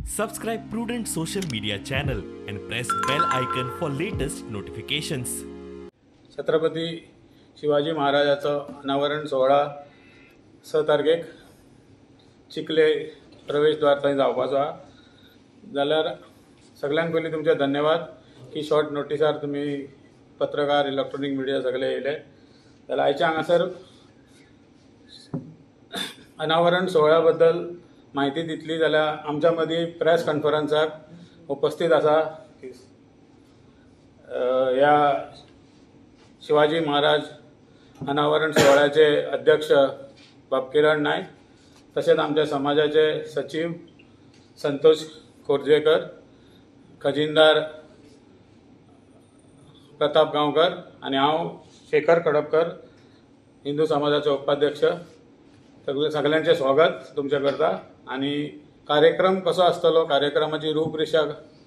Subscribe Prudent social media channel and press bell icon for latest notifications. Chhatrapati Shivaji महाराजाचं अनावरण सोहळा 6 तारखेक चिखले प्रवेशद्वार थंय जावपाचो हा. जाल्यार सगळ्यांक पयलीं तुमचे धन्यवाद की शॉर्ट नोटिसार तुम्ही पत्रकार इलेक्ट्रॉनिक मिडिया सगळे येयले. जाल्यार आयच्या हांगासर अनावरण सोहळ्या बद्दल माहिती दितली जाल्यार आमच्या मदीं प्रेस कॉन्फरन्साक उपस्थित आसा ह्या शिवाजी महाराज अनावरण सोहळ्याचे अध्यक्ष बाबकिरण नायक, तसेच आमच्या समाजाचे सचिव संतोष कोरजेकर, खजिनदार प्रताप गांवकर आणि हांव शेखर कडपकर, हिंदू समाजाचे उपाध्यक्ष. सगळ्यांचे स्वागत तुमच्या करता. आणि कार्यक्रम कसो आसतलो, कार्यक्रमाची रूपरेषा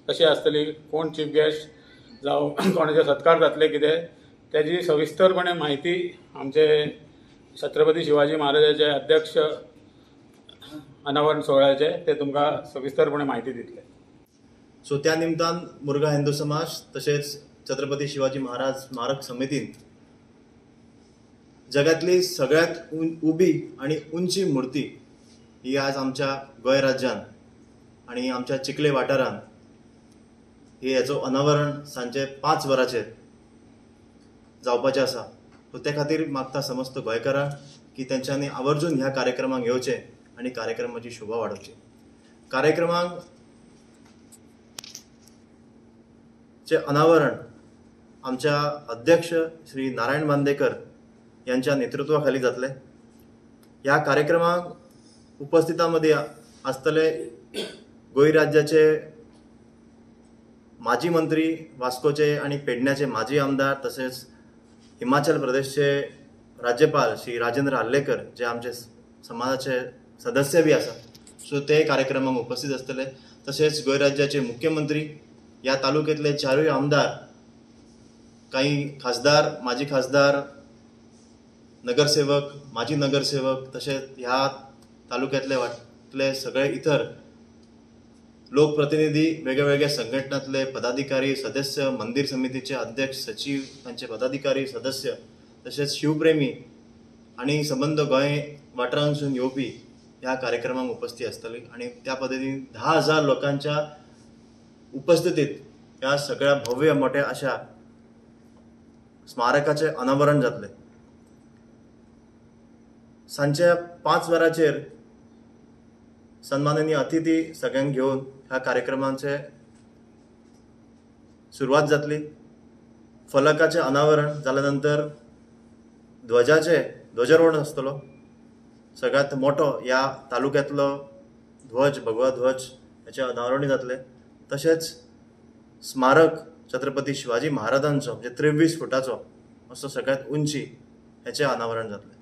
कशी आसतली, कोण चीफ गेस्ट जावं कोणाचे सत्कार जातले कितें, त्याची सविस्तरपणे माहिती आमचे छत्रपती शिवाजी महाराजाचे अध्यक्ष अनावरण सोहळ्याचे ते तुमकां सविस्तरपणे माहिती दितले. सो त्या निमतान मुरगांव हिंदू समाज तसेच छत्रपती शिवाजी महाराज स्मारक समितीन जगातली सगळ्यात उबी आणि उंची मूर्ती ही आज आमच्या गोंय राज्यात आणि आमच्या चिखले वाठारांत ही हेचो अनावरण सांजे 5 वरांचेर जावपाचें आसा. सो ते खातीर मागता समस्त गोंयकारांक की तेंच्यांनी आवर्जून ह्या कार्यक्रमाक येवचें आणि कार्यक्रमाची शोभा वाडोवची. कार्यक्रमाक चे अनावरण आमच्या अध्यक्ष श्री नारायण बांदेकर यांच्या नेतृत्वाखाली जातले. ह्या कार्यक्रमाक उपस्थितांमध्ये आसतले गोंय राज्याचे माजी मंत्री, वास्कोचे आणि पेडण्याचे माजी आमदार, तसेच हिमाचल प्रदेशचे राज्यपाल श्री राजेंद्र आर्लेकर जे आमचे समाजाचे सदस्य बी आसा. सो ते कार्यक्रमाक उपस्थित आसतले. तसेच गोंय राज्याचे मुख्यमंत्री, या तालुक्यातले 4 आमदार, काही खासदार, माजी खासदार, नगरसेवक, माजी नगरसेवक, तसेच ह्या तालुक्यातले सगळे इतर लोकप्रतिनिधी, वेगवेगळ्या संघटनांतले पदाधिकारी, सदस्य, मंदिर समितीचे अध्यक्ष, सचिव, तांचे पदाधिकारी, सदस्य, तसेच शिवप्रेमी आणि संबंध गोंय वाठारांसून येवपी ह्या कार्यक्रमाक उपस्थित आसतली. आणि त्या पद्दतीन 10,000 लोकांच्या उपस्थितीत ह्या सगळ्या भव्य मोठ्या अशा स्मारकाचे अनावरण जातले. सांजे 5 वरांचेर सन्माननीय अतिथी सगळ्यांक घेऊन ह्या कार्यक्रमाचे सुरवात जातली. फलकाचे अनावरण जाल्या नंतर ध्वजारोहण आसतलो. सगळ्यात मोठो ह्या तालुक्यातलो ध्वज, भगवा ध्वज हेचे अनावरण जातले. तसेच स्मारक छत्रपती शिवाजी महाराजांचो म्हणजे 23 फुटाचो असो सगळ्यात उंची हेचे अनावरण जातले.